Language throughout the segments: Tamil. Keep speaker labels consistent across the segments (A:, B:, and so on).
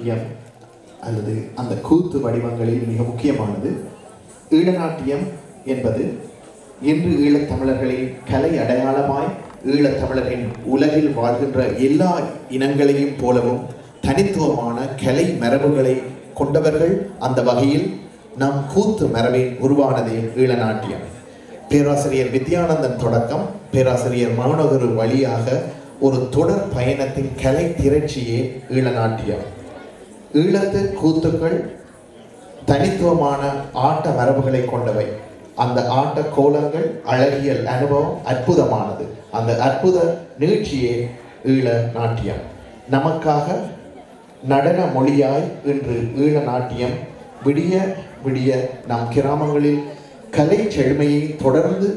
A: ஈழநாட்டியம் அல்லது அந்த கூத்து வடிவங்களில் மிக முக்கியமானது. ஈழநாட்டியம் என்பது இன்று ஈழத்தமிழர்களின் கலை அடையாளமாய் ஈழத்தமிழரின் உலகில் வாழ்கின்ற எல்லா இனங்களையும் போலவும் தனித்துவமான கலை மரபுகளை கொண்டவர்கள். அந்த வகையில் நம் கூத்து மரபில் உருவானதே ஈழநாட்டியம். பேராசிரியர் வித்யானந்தன் தொடக்கம் பேராசிரியர் மனோகரு வழியாக ஒரு தொடர் பயணத்தின் கலை திரட்சியே ஈழநாட்டியம். ஈழத்து கூத்துக்கள் தனித்துவமான ஆட்ட மரபுகளை கொண்டவை. அந்த ஆட்ட கோலங்கள், அழகியல் அனுபவம் அற்புதமானது. அந்த அற்புத நிகழ்ச்சியே ஈழ நாட்டியம். நமக்காக நடன மொழியாய் இன்று ஈழ நாட்டியம் விடிய விடிய நம் கிராமங்களில் கலை செழுமையை தொடர்ந்து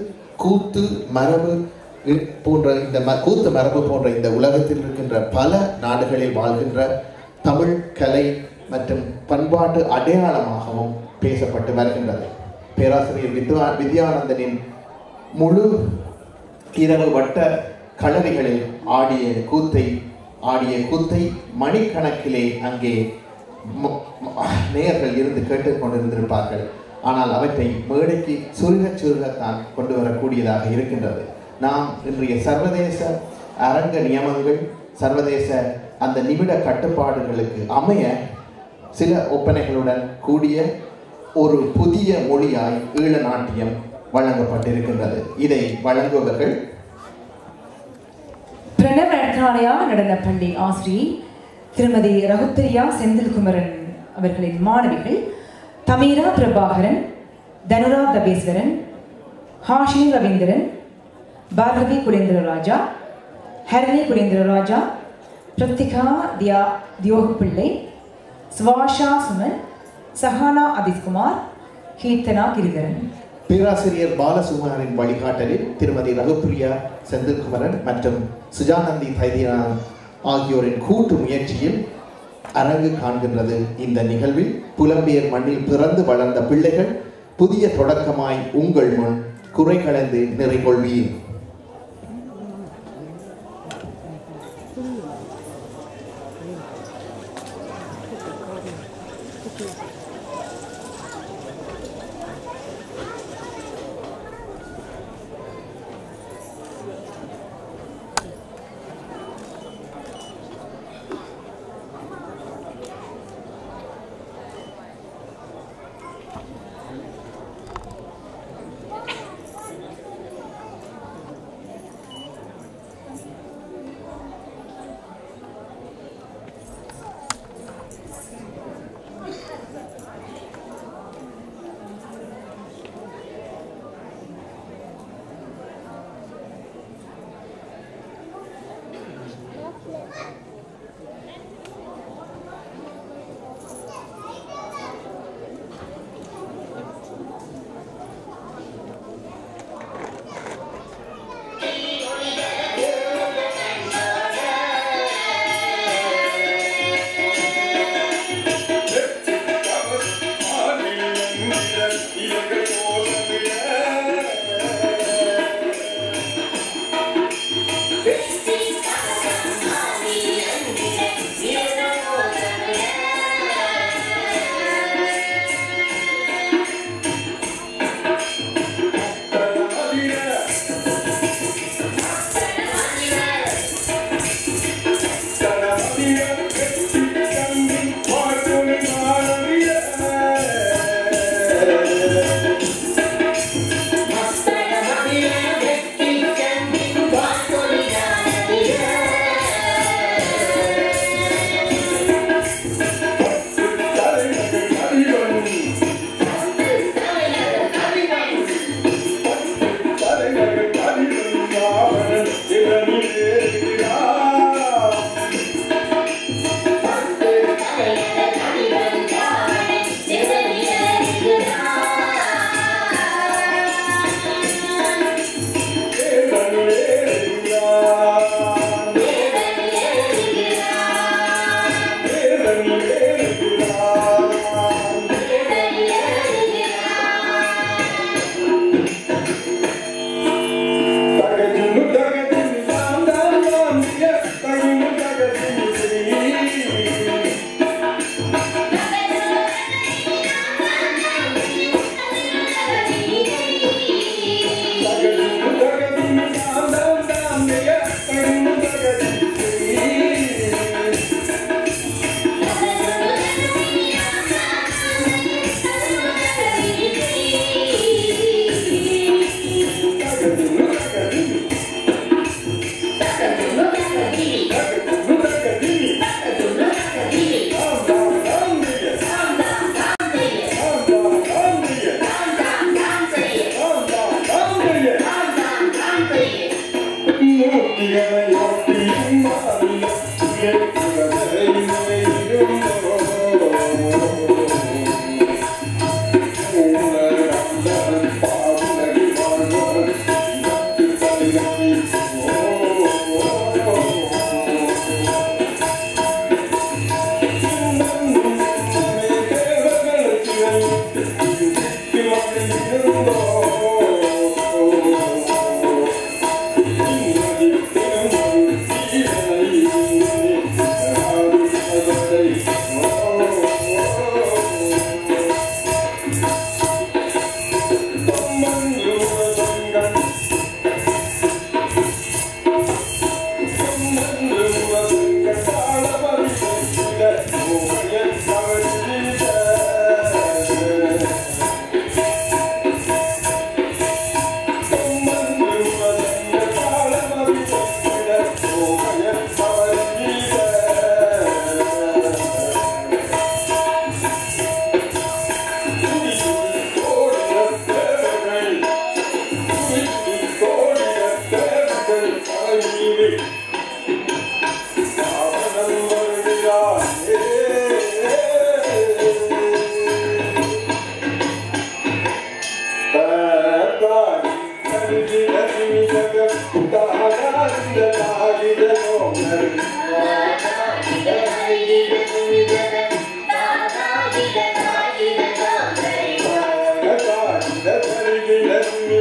A: கூத்து மரபு போன்ற கூத்து மரபு போன்ற இந்த உலகத்தில் இருக்கின்ற பல நாடுகளில் வாழ்கின்ற தமிழ் கலை மற்றும் பண்பாட்டு அடையாளமாகவும் பேசப்பட்டு வருகின்றது. பேராசிரியர் வித்யானந்தனின் முழு இரவு வட்ட களரிகளில் ஆடிய கூத்தை மணிக்கணக்கிலே அங்கே நேயர்கள் இருந்து கேட்டுக்கொண்டிருந்திருப்பார்கள். ஆனால் அவற்றை மேடைக்கு சுருகத்தான் கொண்டு வரக்கூடியதாக இருக்கின்றது. நாம் இன்றைய சர்வதேச அரங்க நியமங்கள், சர்வதேச அந்த நிமிட கட்டுப்பாடுகளுக்கு அமைய சில ஒப்பனைகளுடன் கூடிய ஒரு புதிய மொழியாய் ஈழ நாட்டியம் வழங்கப்பட்டிருக்கின்றது. இதை வழங்குவர்கள்
B: பிரணவ நடன பள்ளி ஆசிரியை திருமதி ரகுத்தரியா செந்தில்குமரன் அவர்களின் மாணவிகள் தமிரா பிரபாகரன், தனுரா தபேஸ்வரன், ஹாஷினி ரவீந்திரன், பார்கவி குலேந்திரராஜா, ஹரணி குலேந்திரராஜா, பிரத்திகா தியோகப்பிள்ளை, ஸ்வாஷா சுமன், சஹானா அதிஸ்குமார், கீர்த்தனா கிரிதரன்.
A: பேராசிரியர் பாலசுமாரின் வழிகாட்டலில் திருமதி ரகுப்பிரியா செந்தில்குமரன் மற்றும் சுஜானந்தி தைரியநாதன் ஆகியோரின் கூட்டு முயற்சியில் அரங்கு காண்கின்றது. இந்த நிகழ்வில் புலம்பெயர் மண்ணில் பிறந்து வளர்ந்த பிள்ளைகள் புதிய தொடக்கமாய் உங்கள் முன் குறை கலந்து நிறைகொள்வீர்.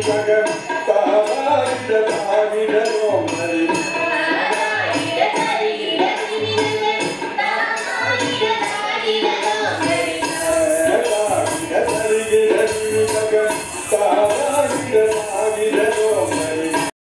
C: Mother